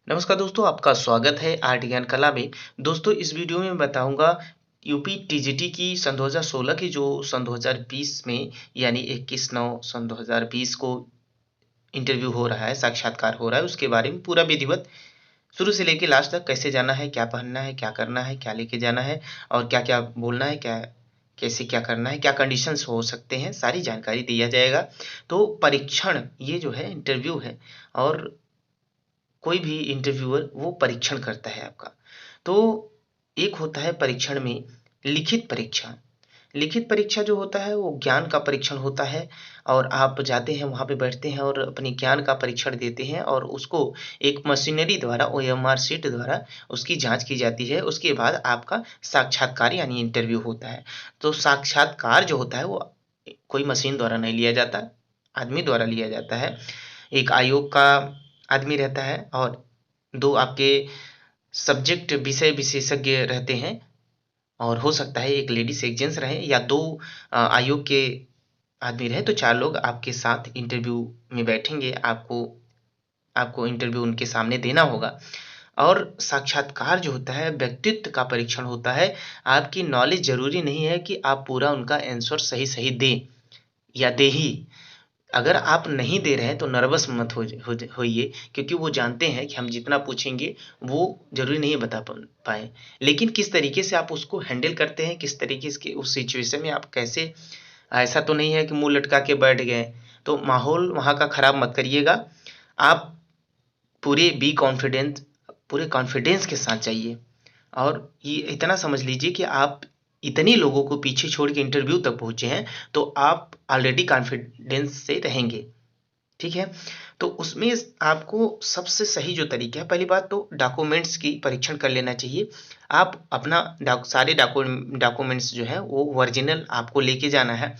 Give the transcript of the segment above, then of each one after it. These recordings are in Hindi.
नमस्कार दोस्तों, आपका स्वागत है आर्ट ज्ञान कला में। दोस्तों, इस वीडियो में मैं बताऊंगा यूपी टीजीटी की सन 2016 की जो सन 2020 में यानी 21/9 सन 2020 को इंटरव्यू हो रहा है, साक्षात्कार हो रहा है, उसके बारे में पूरा विधिवत शुरू से लेकर लास्ट तक कैसे जाना है, क्या पहनना है, क्या करना है, क्या लेके जाना है और क्या क्या बोलना है, क्या कैसे क्या करना है, क्या कंडीशंस हो सकते हैं, सारी जानकारी दिया जाएगा। तो परीक्षण ये जो है इंटरव्यू है और कोई भी इंटरव्यूअर वो परीक्षण करता है आपका। तो एक होता है परीक्षण में लिखित परीक्षा। लिखित परीक्षा जो होता है वो ज्ञान का परीक्षण होता है और आप जाते हैं वहाँ पे बैठते हैं और अपने ज्ञान का परीक्षण देते हैं और उसको एक मशीनरी द्वारा ओएमआर शीट द्वारा उसकी जांच की जाती है। उसके बाद आपका साक्षात्कार यानी इंटरव्यू होता है। तो साक्षात्कार जो होता है वो कोई मशीन द्वारा नहीं लिया जाता, आदमी द्वारा लिया जाता है। एक आयोग का आदमी रहता है और दो आपके सब्जेक्ट विषय विशेषज्ञ रहते हैं और हो सकता है एक लेडीज एक जेंट्स रहे या दो आयोग के आदमी रहे, तो चार लोग आपके साथ इंटरव्यू में बैठेंगे। आपको आपको इंटरव्यू उनके सामने देना होगा। और साक्षात्कार जो होता है व्यक्तित्व का परीक्षण होता है। आपकी नॉलेज जरूरी नहीं है कि आप पूरा उनका आंसर सही सही दें या दे ही। अगर आप नहीं दे रहे हैं तो नर्वस मत होइए, क्योंकि वो जानते हैं कि हम जितना पूछेंगे वो जरूरी नहीं बता पाए। लेकिन किस तरीके से आप उसको हैंडल करते हैं, किस तरीके से उस सिचुएशन में आप कैसे, ऐसा तो नहीं है कि मुंह लटका के बैठ गए। तो माहौल वहाँ का खराब मत करिएगा। आप पूरे बी कॉन्फिडेंट पूरे कॉन्फिडेंस के साथ जाइए और ये इतना समझ लीजिए कि आप इतने लोगों को पीछे छोड़ के इंटरव्यू तक पहुंचे हैं, तो आप ऑलरेडी कॉन्फिडेंस से रहेंगे। ठीक है। तो उसमें आपको सबसे सही जो तरीका है, पहली बात तो डॉक्यूमेंट्स की परीक्षण कर लेना चाहिए। आप अपना सारे डॉक्यूमेंट्स जो है वो ओरिजिनल आपको लेके जाना है,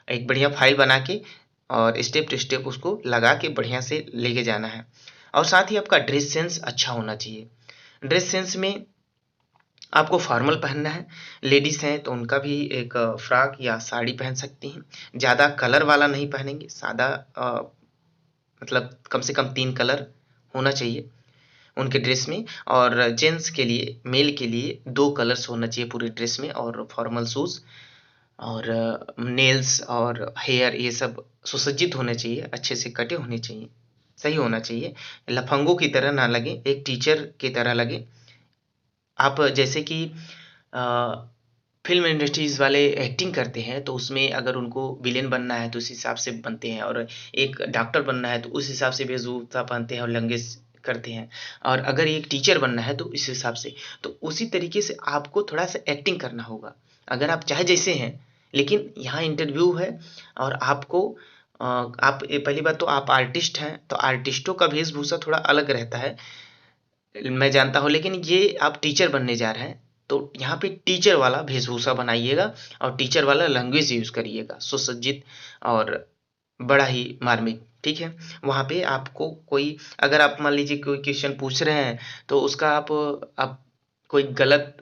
एक बढ़िया फाइल बना के और स्टेप टू स्टेप उसको लगा के बढ़िया से लेके जाना है। और साथ ही आपका ड्रेस सेंस अच्छा होना चाहिए। ड्रेस सेंस में आपको फॉर्मल पहनना है। लेडीज हैं तो उनका भी एक फ्रॉक या साड़ी पहन सकती हैं। ज़्यादा कलर वाला नहीं पहनेंगे, सादा मतलब कम से कम 3 कलर होना चाहिए उनके ड्रेस में। और जेंट्स के लिए, मेल के लिए 2 कलर्स होना चाहिए पूरे ड्रेस में। और फॉर्मल शूज़ और नेल्स और हेयर ये सब सुसज्जित होने चाहिए, अच्छे से कटे होने चाहिए, सही होना चाहिए। लफंगों की तरह ना लगे, एक टीचर की तरह लगे। आप जैसे कि फिल्म इंडस्ट्रीज वाले एक्टिंग करते हैं तो उसमें अगर उनको विलेन बनना है तो उस हिसाब से बनते हैं, और एक डॉक्टर बनना है तो उस हिसाब से वेशभूषा पहनते हैं और लंगेस करते हैं, और अगर एक टीचर बनना है तो इस हिसाब से। तो उसी तरीके से आपको थोड़ा सा एक्टिंग करना होगा। अगर आप चाहे जैसे हैं, लेकिन यहाँ इंटरव्यू है और आपको आप पहली बात तो आप आर्टिस्ट हैं तो आर्टिस्टों का वेशभूषा थोड़ा अलग रहता है, मैं जानता हूँ। लेकिन ये आप टीचर बनने जा रहे हैं तो यहाँ पे टीचर वाला वेशभूषा बनाइएगा और टीचर वाला लैंग्वेज यूज करिएगा, सुसज्जित और बड़ा ही मार्मिक। ठीक है। वहाँ पे आपको कोई, अगर आप मान लीजिए कोई क्वेश्चन पूछ रहे हैं तो उसका आप कोई गलत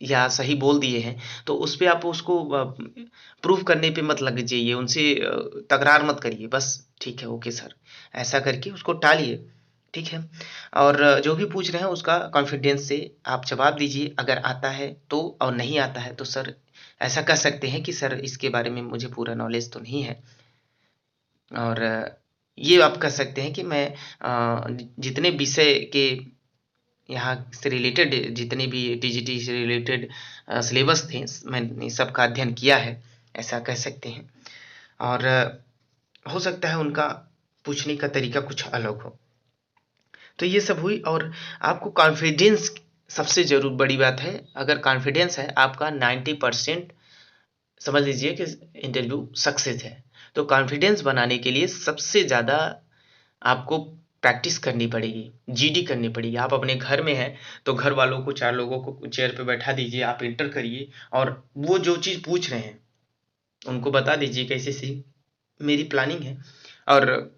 या सही बोल दिए हैं तो उस पे आप उसको प्रूफ करने पे मत लग जाइए, उनसे तकरार मत करिए, बस ठीक है ओके सर, ऐसा करके उसको टालिए। ठीक है। और जो भी पूछ रहे हैं उसका कॉन्फिडेंस से आप जवाब दीजिए, अगर आता है तो, और नहीं आता है तो सर ऐसा कह सकते हैं कि सर इसके बारे में मुझे पूरा नॉलेज तो नहीं है। और ये आप कह सकते हैं कि मैं जितने विषय के यहाँ से रिलेटेड, जितने भी टीजीटी से रिलेटेड सिलेबस थे मैंने सबका अध्ययन किया है, ऐसा कह सकते हैं। और हो सकता है उनका पूछने का तरीका कुछ अलग हो। तो ये सब हुई। और आपको कॉन्फिडेंस सबसे जरूर बड़ी बात है। अगर कॉन्फिडेंस है आपका 90%, समझ लीजिए कि इंटरव्यू सक्सेस है। तो कॉन्फिडेंस बनाने के लिए सबसे ज़्यादा आपको प्रैक्टिस करनी पड़ेगी, जीडी करनी पड़ेगी। आप अपने घर में हैं तो घर वालों को, 4 लोगों को चेयर पे बैठा दीजिए, आप इंटर करिए और वो जो चीज़ पूछ रहे हैं उनको बता दीजिए कैसे ऐसी मेरी प्लानिंग है। और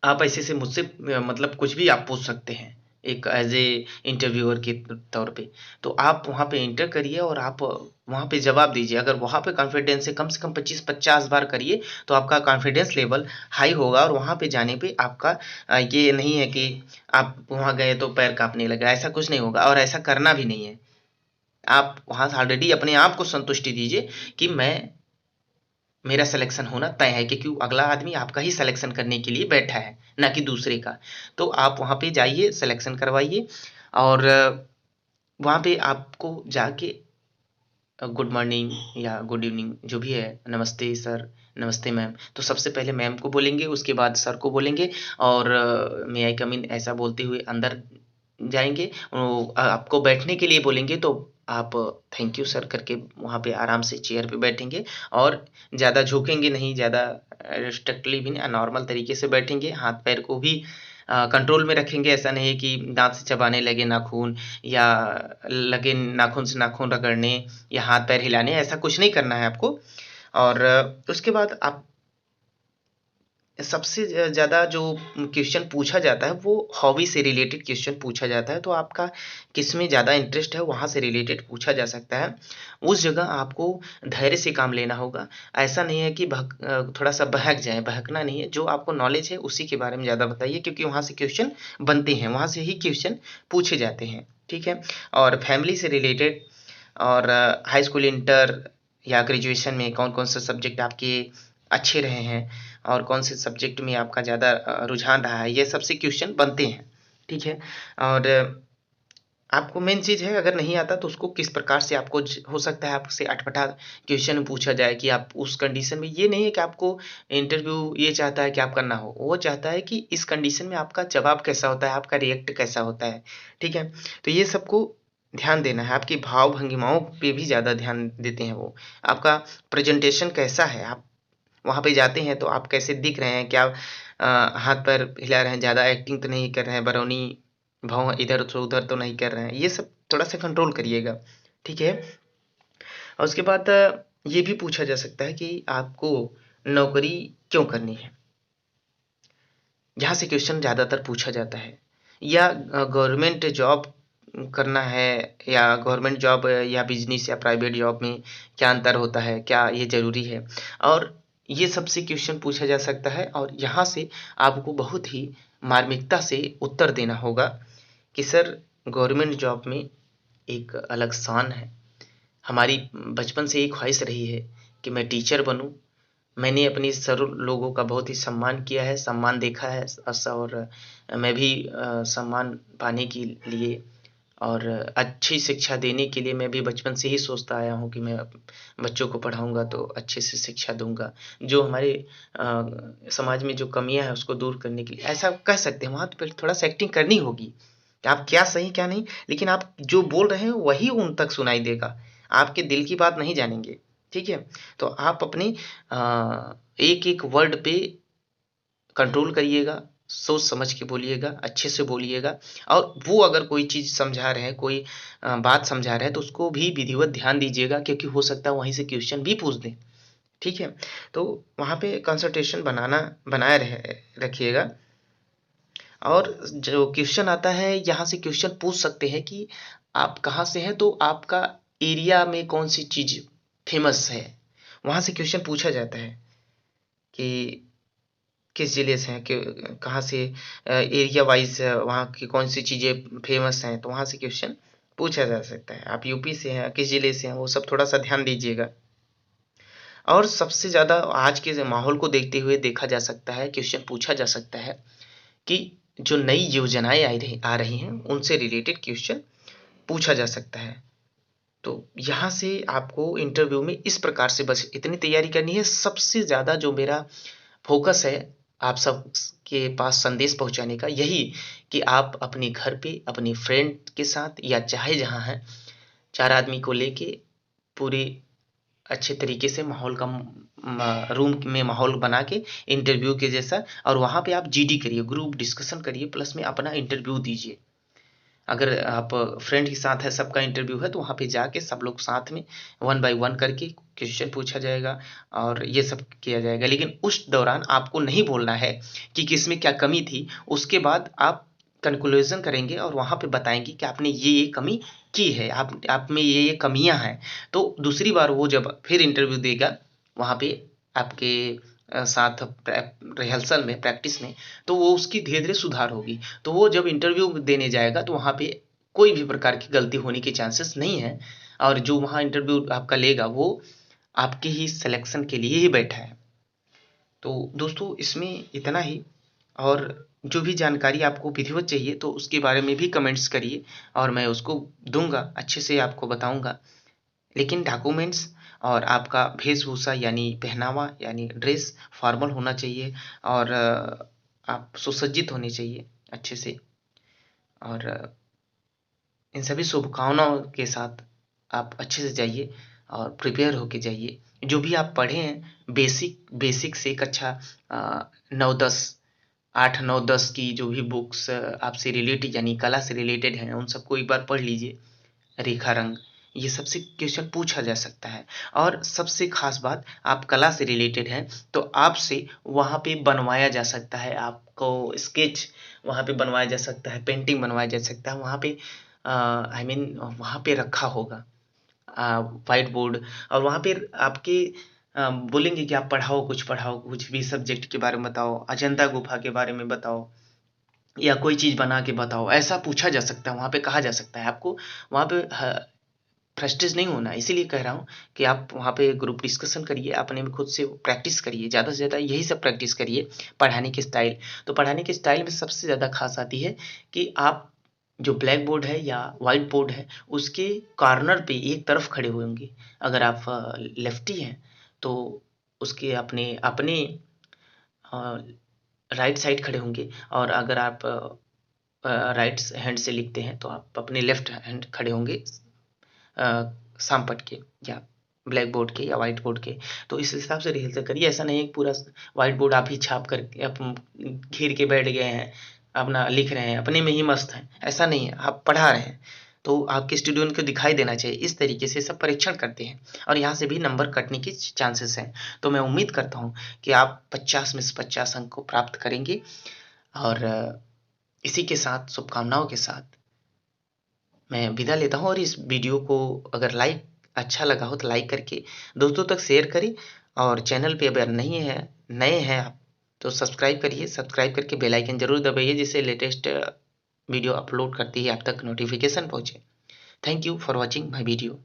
आप ऐसे से मुझसे मतलब कुछ भी आप पूछ सकते हैं, एक एज ए इंटरव्यूअर के तौर पे। तो आप वहाँ पे इंटर करिए और आप वहाँ पे जवाब दीजिए। अगर वहाँ पे कॉन्फिडेंस से कम 25-50 बार करिए तो आपका कॉन्फिडेंस लेवल हाई होगा और वहाँ पे जाने पे आपका ये नहीं है कि आप वहाँ गए तो पैर काँपने लगा, ऐसा कुछ नहीं होगा और ऐसा करना भी नहीं है। आप वहाँ से ऑलरेडी अपने आप को संतुष्टि दीजिए कि मेरा सिलेक्शन होना तय है, क्योंकि अगला आदमी आपका ही सिलेक्शन करने के लिए बैठा है, ना कि दूसरे का। तो आप वहाँ पे जाइए, सिलेक्शन करवाइए और वहाँ पे आपको जाके गुड मॉर्निंग या गुड इवनिंग जो भी है, नमस्ते सर, नमस्ते मैम, तो सबसे पहले मैम को बोलेंगे, उसके बाद सर को बोलेंगे और मे आई कम इन ऐसा बोलते हुए अंदर जाएंगे। आपको बैठने के लिए बोलेंगे तो आप थैंक यू सर करके वहाँ पे आराम से चेयर पे बैठेंगे और ज़्यादा झुकेंगे नहीं, ज़्यादा स्ट्रिक्टली भी नहीं, नॉर्मल तरीके से बैठेंगे। हाथ पैर को भी कंट्रोल में रखेंगे। ऐसा नहीं है कि दांत से चबाने लगे नाखून या लगे नाखून से नाखून रगड़ने या हाथ पैर हिलाने, ऐसा कुछ नहीं करना है आपको। और उसके बाद आप सबसे ज़्यादा जो क्वेश्चन पूछा जाता है वो हॉबी से रिलेटेड क्वेश्चन पूछा जाता है। तो आपका किस में ज़्यादा इंटरेस्ट है वहाँ से रिलेटेड पूछा जा सकता है। उस जगह आपको धैर्य से काम लेना होगा। ऐसा नहीं है कि थोड़ा सा बहक जाए, बहकना नहीं है। जो आपको नॉलेज है उसी के बारे में ज़्यादा बताइए, क्योंकि वहाँ से क्वेश्चन बनते हैं, वहाँ से ही क्वेश्चन पूछे जाते हैं। ठीक है। और फैमिली से रिलेटेड और हाई स्कूल, इंटर या ग्रेजुएशन में कौन कौन से सब्जेक्ट आपके अच्छे रहे हैं और कौन से सब्जेक्ट में आपका ज़्यादा रुझान रहा है, ये सबसे क्वेश्चन बनते हैं। ठीक है। और आपको मेन चीज़ है, अगर नहीं आता तो उसको किस प्रकार से आपको हो सकता है आपसे अटपटा क्वेश्चन पूछा जाए कि आप उस कंडीशन में, ये नहीं है कि आपको इंटरव्यू ये चाहता है कि आप करना हो, वो चाहता है कि इस कंडीशन में आपका जवाब कैसा होता है, आपका रिएक्ट कैसा होता है। ठीक है। तो ये सबको ध्यान देना है। आपकी भाव भंगिमाओं पे भी ज़्यादा ध्यान देते हैं वो। आपका प्रेजेंटेशन कैसा है, आप वहाँ पे जाते हैं तो आप कैसे दिख रहे हैं, क्या हाथ पैर हिला रहे हैं, ज़्यादा एक्टिंग तो नहीं कर रहे हैं, बरौनी भाव इधर से उधर तो नहीं कर रहे हैं, ये सब थोड़ा सा कंट्रोल करिएगा। ठीक है। और उसके बाद ये भी पूछा जा सकता है कि आपको नौकरी क्यों करनी है, यहाँ से क्वेश्चन ज़्यादातर पूछा जाता है। या गवर्नमेंट जॉब करना है, या गवर्नमेंट जॉब या बिजनेस या प्राइवेट जॉब में क्या अंतर होता है, क्या ये ज़रूरी है, और ये सबसे क्वेश्चन पूछा जा सकता है। और यहाँ से आपको बहुत ही मार्मिकता से उत्तर देना होगा कि सर गवर्नमेंट जॉब में एक अलग शान है। हमारी बचपन से एक ख्वाहिश रही है कि मैं टीचर बनूं। मैंने अपनी सर लोगों का बहुत ही सम्मान किया है, सम्मान देखा है और मैं भी सम्मान पाने के लिए और अच्छी शिक्षा देने के लिए मैं भी बचपन से ही सोचता आया हूँ कि मैं बच्चों को पढ़ाऊँगा तो अच्छे से शिक्षा दूँगा। जो हमारे समाज में जो कमियाँ हैं उसको दूर करने के लिए, ऐसा कह सकते हैं। वहाँ पे थोड़ा-सा एक्टिंग करनी होगी कि आप क्या सही क्या नहीं, लेकिन आप जो बोल रहे हैं वही उन तक सुनाई देगा। आपके दिल की बात नहीं जानेंगे। ठीक है? तो आप अपनी एक-एक वर्ड पे कंट्रोल करिएगा, सोच समझ के बोलिएगा, अच्छे से बोलिएगा। और वो अगर कोई चीज़ समझा रहे हैं, कोई बात समझा रहे हैं, तो उसको भी विधिवत ध्यान दीजिएगा, क्योंकि हो सकता है वहीं से क्वेश्चन भी पूछ दें। ठीक है? तो वहाँ पे कंसंट्रेशन बनाए रखिएगा। और जो क्वेश्चन आता है, यहाँ से क्वेश्चन पूछ सकते हैं कि आप कहाँ से हैं, तो आपका एरिया में कौन सी चीज़ फेमस है, वहाँ से क्वेश्चन पूछा जाता है कि किस जिले से हैं, कहाँ से, एरिया वाइज वहाँ की कौन सी चीज़ें फेमस हैं, तो वहाँ से क्वेश्चन पूछा जा सकता है। आप यूपी से हैं, किस जिले से हैं, वो सब थोड़ा सा ध्यान दीजिएगा। और सबसे ज़्यादा आज के माहौल को देखते हुए देखा जा सकता है, क्वेश्चन पूछा जा सकता है कि जो नई योजनाएं आ रही हैं उनसे रिलेटेड क्वेश्चन पूछा जा सकता है। तो यहाँ से आपको इंटरव्यू में इस प्रकार से बस इतनी तैयारी करनी है। सबसे ज़्यादा जो मेरा फोकस है आप सब के पास संदेश पहुंचाने का, यही कि आप अपने घर पे अपने फ्रेंड के साथ या चाहे जहाँ हैं, 4 आदमी को लेके पूरे अच्छे तरीके से माहौल का रूम में माहौल बना के इंटरव्यू के जैसा, और वहाँ पे आप जीडी करिए, ग्रुप डिस्कशन करिए, प्लस में अपना इंटरव्यू दीजिए। अगर आप फ्रेंड के साथ है, सबका इंटरव्यू है, तो वहाँ पे जाके सब लोग साथ में 1 बाय 1 करके क्वेश्चन पूछा जाएगा और ये सब किया जाएगा। लेकिन उस दौरान आपको नहीं बोलना है कि किसमें क्या कमी थी। उसके बाद आप कंक्लूजन करेंगे और वहाँ पे बताएंगे कि आपने ये कमी की है, आप में ये कमियां हैं। तो दूसरी बार वो जब फिर इंटरव्यू देगा वहाँ पे आपके साथ रिहर्सल में, प्रैक्टिस में, तो वो उसकी धीरे धीरे सुधार होगी। तो वो जब इंटरव्यू देने जाएगा तो वहाँ पे कोई भी प्रकार की गलती होने के चांसेस नहीं है, और जो वहाँ इंटरव्यू आपका लेगा वो आपके ही सिलेक्शन के लिए ही बैठा है। तो दोस्तों इसमें इतना ही, और जो भी जानकारी आपको विधिवत चाहिए तो उसके बारे में भी कमेंट्स करिए और मैं उसको दूंगा, अच्छे से आपको बताऊंगा। लेकिन डॉक्यूमेंट्स और आपका वेशभूषा यानी पहनावा यानी ड्रेस फॉर्मल होना चाहिए, और आप सुसज्जित होने चाहिए अच्छे से, और इन सभी शुभकामनाओं के साथ आप अच्छे से जाइए और प्रिपेयर होके जाइए। जो भी आप पढ़े हैं बेसिक से कक्षा 9-10, 8-9-10 की जो भी बुक्स आपसे रिलेटेड यानी कला से रिलेटेड हैं उन सबको एक बार पढ़ लीजिए। रेखा रंग, ये सबसे क्वेश्चन पूछा जा सकता है। और सबसे खास बात, आप कला से रिलेटेड हैं तो आपसे वहाँ पे बनवाया जा सकता है, आपको स्केच वहाँ पे बनवाया जा सकता है, पेंटिंग बनवाया जा सकता है वहाँ पे, आई मीन वहाँ पे रखा होगा व्हाइट बोर्ड, और वहाँ पे आपके बोलेंगे कि आप पढ़ाओ, कुछ भी सब्जेक्ट के बारे में बताओ, अजंता गुफा के बारे में बताओ, या कोई चीज़ बना के बताओ, ऐसा पूछा जा सकता है, वहाँ पे कहा जा सकता है। आपको वहाँ पे फ्रस्ट्रेट नहीं होना, इसीलिए कह रहा हूँ कि आप वहाँ पे ग्रुप डिस्कशन करिए, अपने में खुद से प्रैक्टिस करिए, ज़्यादा से ज़्यादा यही सब प्रैक्टिस करिए। पढ़ाने की स्टाइल, तो पढ़ाने की स्टाइल में सबसे ज़्यादा खास आती है कि आप जो ब्लैक बोर्ड है या वाइट बोर्ड है उसके कॉर्नर पे एक तरफ खड़े होंगे। अगर आप लेफ्टी हैं तो उसके अपने अपने राइट साइड खड़े होंगे, और अगर आप राइट हैंड से लिखते हैं तो आप अपने लेफ्ट हैंड खड़े होंगे सामपट के, या ब्लैक बोर्ड के या व्हाइट बोर्ड के। तो इस हिसाब से रिहर्सल करिए। ऐसा नहीं है कि पूरा व्हाइट बोर्ड आप ही छाप कर आप घेर के बैठ गए हैं, अपना लिख रहे हैं, अपने में ही मस्त हैं, ऐसा नहीं है। आप पढ़ा रहे हैं तो आपके स्टूडेंट को दिखाई देना चाहिए। इस तरीके से सब परीक्षण करते हैं और यहाँ से भी नंबर कटने के चांसेस हैं। तो मैं उम्मीद करता हूँ कि आप 50 में से 50 अंक को प्राप्त करेंगे, और इसी के साथ शुभकामनाओं के साथ मैं विदा लेता हूँ। और इस वीडियो को अगर अच्छा लगा हो तो लाइक करके दोस्तों तक शेयर करें, और चैनल पे अगर नहीं है, नए हैं आप, तो सब्सक्राइब करिए, सब्सक्राइब करके बेल आइकन जरूर दबाइए जिससे लेटेस्ट वीडियो अपलोड करते ही आप तक नोटिफिकेशन पहुंचे। Thank you for watching my video.